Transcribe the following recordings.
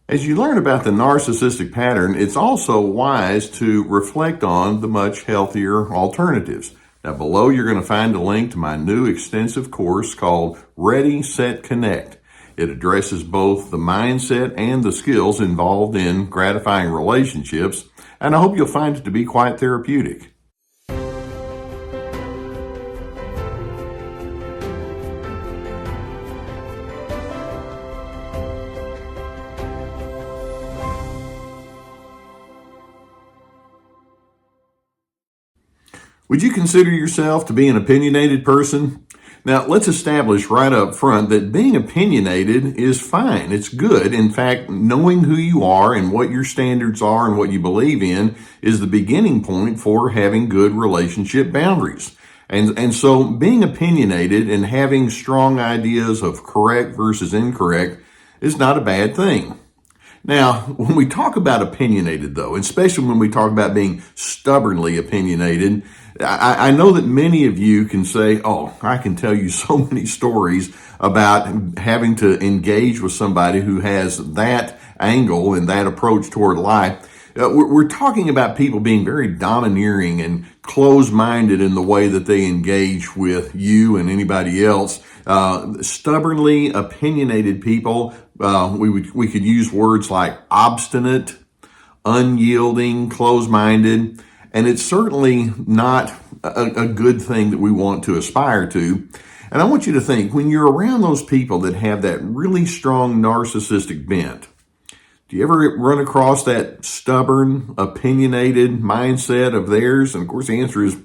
As you learn about the narcissistic pattern, it's also wise to reflect on the much healthier alternatives. Now, below you're going to find a link to my new extensive course called Ready, Set, Connect. It addresses both the mindset and the skills involved in gratifying relationships, and I hope you'll find it to be quite therapeutic. Would you consider yourself to be an opinionated person? Now, let's establish right up front that being opinionated is fine. It's good. In fact, knowing who you are and what your standards are and what you believe in is the beginning point for having good relationship boundaries. And so being opinionated and having strong ideas of correct versus incorrect is not a bad thing. Now, when we talk about opinionated, though, especially when we talk about being stubbornly opinionated, I know that many of you can say, oh, I can tell you so many stories about having to engage with somebody who has that angle and that approach toward life. We're talking about people being very domineering and closed-minded in the way that they engage with you and anybody else. Stubbornly opinionated people, we could use words like obstinate, unyielding, closed-minded, and it's certainly not a good thing that we want to aspire to. And I want you to think, when you're around those people that have that really strong narcissistic bent, do you ever run across that stubborn, opinionated mindset of theirs? And of course, the answer is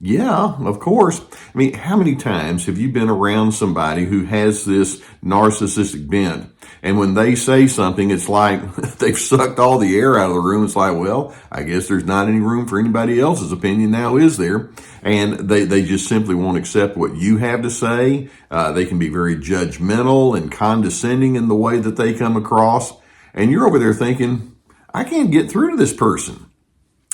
yeah, of course. I mean, how many times have you been around somebody who has this narcissistic bent? And when they say something, it's like they've sucked all the air out of the room. It's like, well, I guess there's not any room for anybody else's opinion now, is there? And they just simply won't accept what you have to say. They can be very judgmental and condescending in the way that they come across. And you're over there thinking, I can't get through to this person.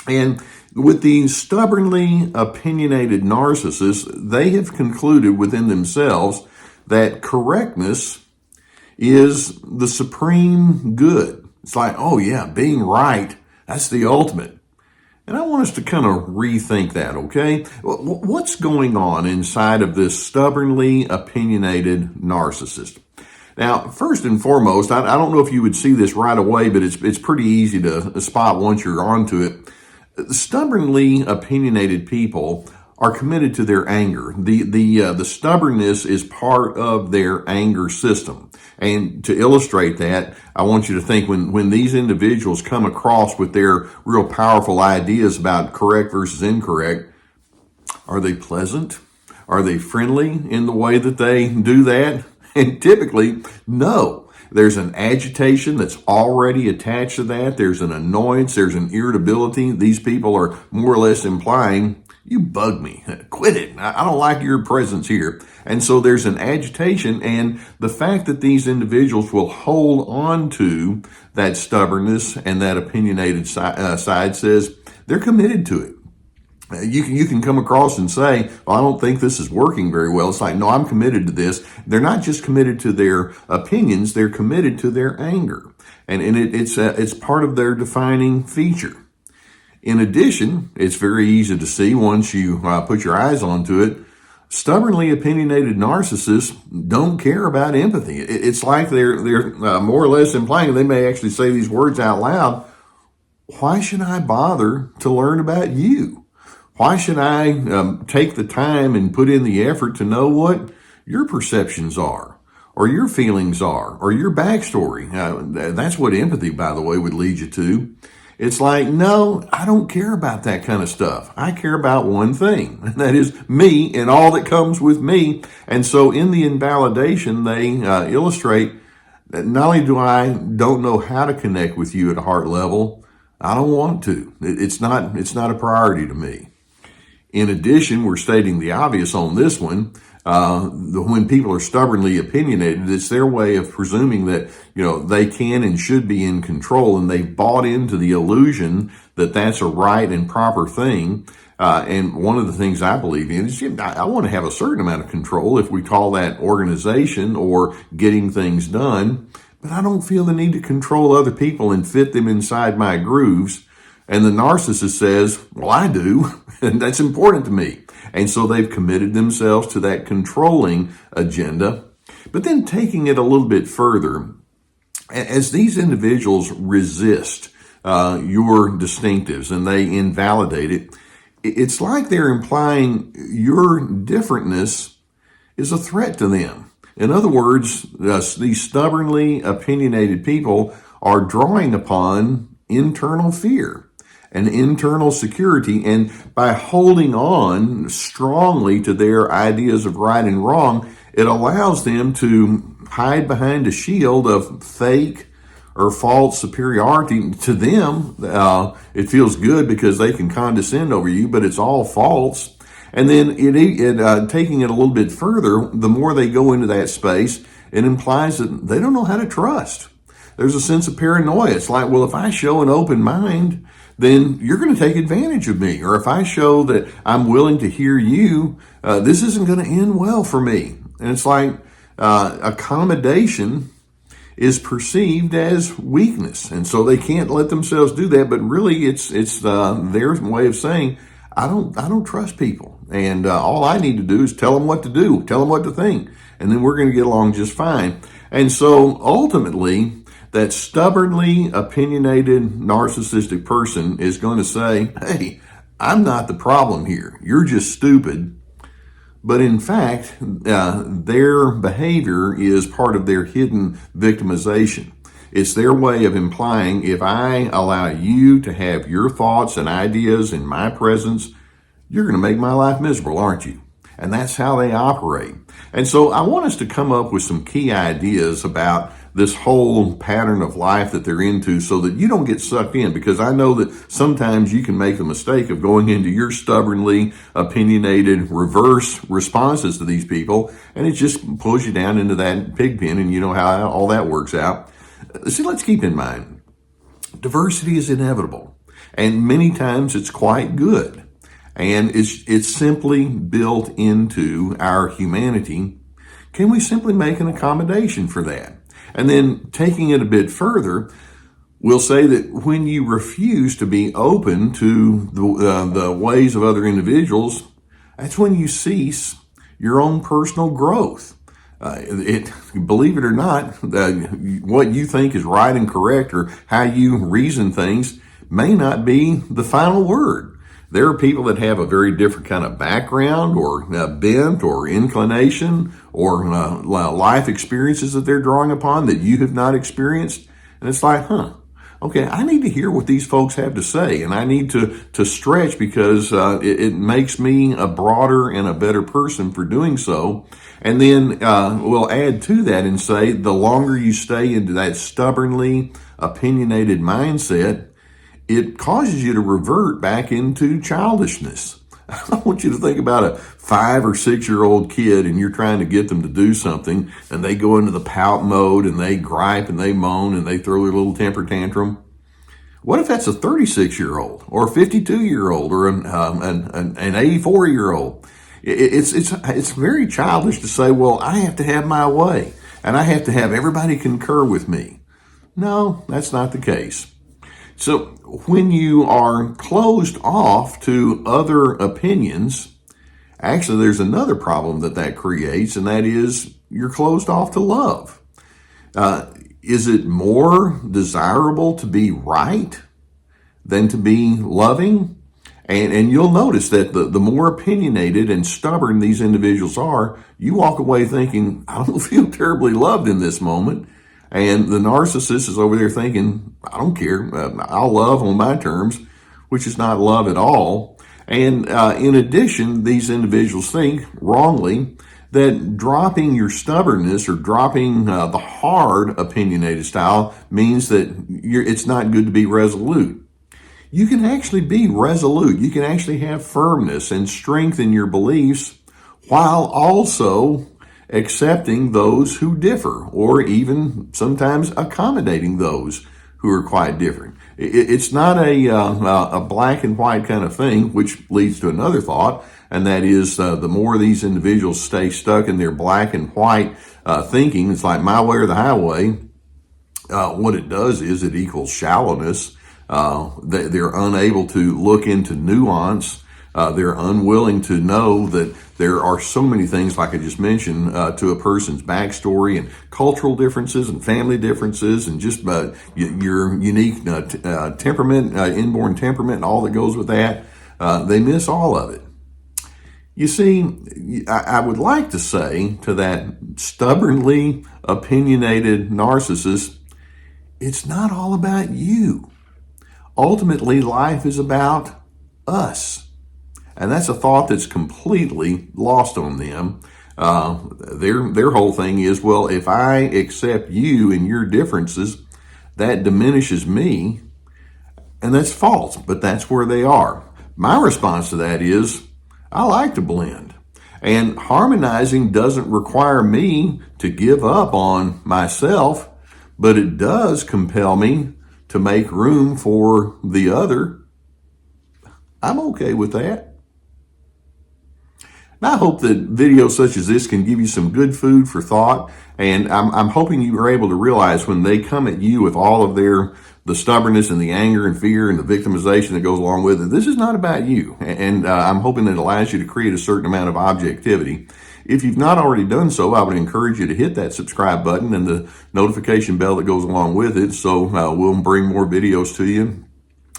And with these stubbornly opinionated narcissists, they have concluded within themselves that correctness is the supreme good. It's like, oh yeah, being right, that's the ultimate. And I want us to kind of rethink that, okay? What's going on inside of this stubbornly opinionated narcissist? Now, first and foremost, I don't know if you would see this right away, but it's pretty easy to spot once you're onto it. Stubbornly opinionated people are committed to their anger. The stubbornness is part of their anger system. And to illustrate that, I want you to think when these individuals come across with their real powerful ideas about correct versus incorrect, are they pleasant? Are they friendly in the way that they do that? And typically, no. There's an agitation that's already attached to that. There's an annoyance. There's an irritability. These people are more or less implying, you bug me. Quit it. I don't like your presence here. And so there's an agitation, and the fact that these individuals will hold on to that stubbornness and that opinionated side says they're committed to it. You can come across and say, well, I don't think this is working very well. It's like, no, I'm committed to this. They're not just committed to their opinions, they're committed to their anger. And it's part of their defining feature. In addition, it's very easy to see once you put your eyes onto it, stubbornly opinionated narcissists don't care about empathy. It's like they're more or less implying, they may actually say these words out loud, why should I bother to learn about you? Why should I take the time and put in the effort to know what your perceptions are, or your feelings are, or your backstory? That's what empathy, by the way, would lead you to. It's like, no, I don't care about that kind of stuff. I care about one thing, and that is me and all that comes with me. And so in the invalidation, they illustrate that not only do I don't know how to connect with you at a heart level, I don't want to. It's not a priority to me. In addition, we're stating the obvious on this one. When people are stubbornly opinionated, it's their way of presuming that, they can and should be in control, and they've bought into the illusion that that's a right and proper thing. And one of the things I believe in is I want to have a certain amount of control, if we call that organization or getting things done. but I don't feel the need to control other people and fit them inside my grooves. And the narcissist says, well, I do, and that's important to me. And so they've committed themselves to that controlling agenda. But then taking it a little bit further, as these individuals resist your distinctives and they invalidate it, it's like they're implying your differentness is a threat to them. In other words, these stubbornly opinionated people are drawing upon internal fear and internal security, and by holding on strongly to their ideas of right and wrong, it allows them to hide behind a shield of fake or false superiority. To them, it feels good because they can condescend over you, but it's all false. And then taking it a little bit further, the more they go into that space, it implies that they don't know how to trust. There's a sense of paranoia. It's like, well, if I show an open mind, then you're going to take advantage of me. Or if I show that I'm willing to hear you, this isn't going to end well for me. And it's like accommodation is perceived as weakness. And so they can't let themselves do that. But really, it's their way of saying, I don't trust people. And all I need to do is tell them what to do, tell them what to think. And then we're going to get along just fine. And so ultimately, that stubbornly opinionated narcissistic person is going to say, hey, I'm not the problem here. You're just stupid. But in fact, their behavior is part of their hidden victimization. It's their way of implying, if I allow you to have your thoughts and ideas in my presence, you're going to make my life miserable, aren't you? And that's how they operate. And so I want us to come up with some key ideas about this whole pattern of life that they're into so that you don't get sucked in, because I know that sometimes you can make the mistake of going into your stubbornly opinionated reverse responses to these people, and it just pulls you down into that pig pen, and you know how all that works out. See, let's keep in mind, diversity is inevitable, and many times it's quite good, and it's simply built into our humanity. Can we simply make an accommodation for that? And then taking it a bit further, we'll say that when you refuse to be open to the ways of other individuals, that's when you cease your own personal growth. Believe it or not, what you think is right and correct or how you reason things may not be the final word. There are people that have a very different kind of background or bent or inclination or life experiences that they're drawing upon that you have not experienced. And it's like, okay, I need to hear what these folks have to say, and I need to stretch because it makes me a broader and a better person for doing so. And then we'll add to that and say the longer you stay into that stubbornly opinionated mindset, it causes you to revert back into childishness. I want you to think about a 5 or 6 year old kid, and you're trying to get them to do something, and they go into the pout mode, and they gripe, and they moan, and they throw their little temper tantrum. What if that's a 36-year-old, or a 52-year-old, or an 84-year-old? It's very childish to say, well, I have to have my way, and I have to have everybody concur with me. No, that's not the case. So when you are closed off to other opinions, actually there's another problem that creates, and that is you're closed off to love. Is it more desirable to be right than to be loving? And you'll notice that the more opinionated and stubborn these individuals are, you walk away thinking, I don't feel terribly loved in this moment. And the narcissist is over there thinking, I don't care, I'll love on my terms, which is not love at all. And in addition, these individuals think wrongly that dropping your stubbornness or dropping the hard opinionated style means that it's not good to be resolute. You can actually be resolute. You can actually have firmness and strength in your beliefs while also accepting those who differ, or even sometimes accommodating those who are quite different. It's not a black and white kind of thing, which leads to another thought, and that is the more these individuals stay stuck in their black and white thinking, it's like my way or the highway, What it does is it equals shallowness. They're unable to look into nuance. They're unwilling to know that there are so many things, like I just mentioned, to a person's backstory and cultural differences and family differences and just your unique temperament, inborn temperament, and all that goes with that. They miss all of it. You see, I would like to say to that stubbornly opinionated narcissist, it's not all about you. Ultimately, life is about us. And that's a thought that's completely lost on them. Their whole thing is, well, if I accept you and your differences, that diminishes me. And that's false, but that's where they are. My response to that is, I like to blend. And harmonizing doesn't require me to give up on myself, but it does compel me to make room for the other. I'm okay with that. And I hope that videos such as this can give you some good food for thought. And I'm hoping you are able to realize when they come at you with all of the stubbornness and the anger and fear and the victimization that goes along with it, this is not about you. And I'm hoping it allows you to create a certain amount of objectivity. If you've not already done so, I would encourage you to hit that subscribe button and the notification bell that goes along with it, so we'll bring more videos to you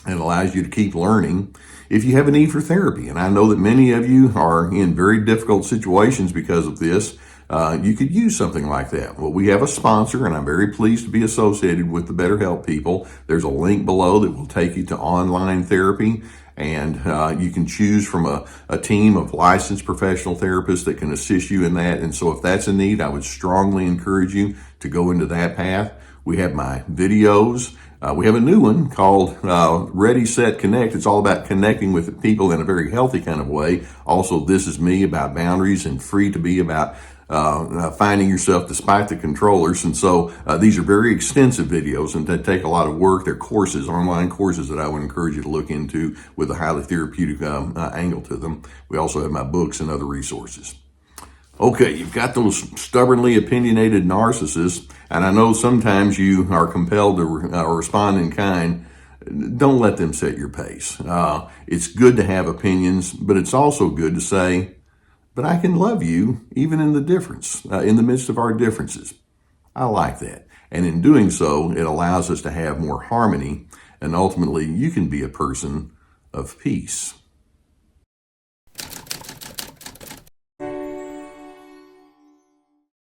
and allows you to keep learning. If you have a need for therapy, and I know that many of you are in very difficult situations because of this, you could use something like that. Well, we have a sponsor, and I'm very pleased to be associated with the BetterHelp people. There's a link below that will take you to online therapy, and you can choose from a team of licensed professional therapists that can assist you in that. And so if that's a need, I would strongly encourage you to go into that path. We have my videos. We have a new one called Ready, Set, Connect. It's all about connecting with people in a very healthy kind of way. Also, This Is Me, about boundaries, and Free to Be, about finding yourself despite the controllers. And so these are very extensive videos and they take a lot of work. They're courses, online courses that I would encourage you to look into with a highly therapeutic angle to them. We also have my books and other resources. Okay, you've got those stubbornly opinionated narcissists, and I know sometimes you are compelled to respond in kind. Don't let them set your pace. It's good to have opinions, but it's also good to say, but I can love you even in the difference, in the midst of our differences. I like that. And in doing so, it allows us to have more harmony, and ultimately you can be a person of peace.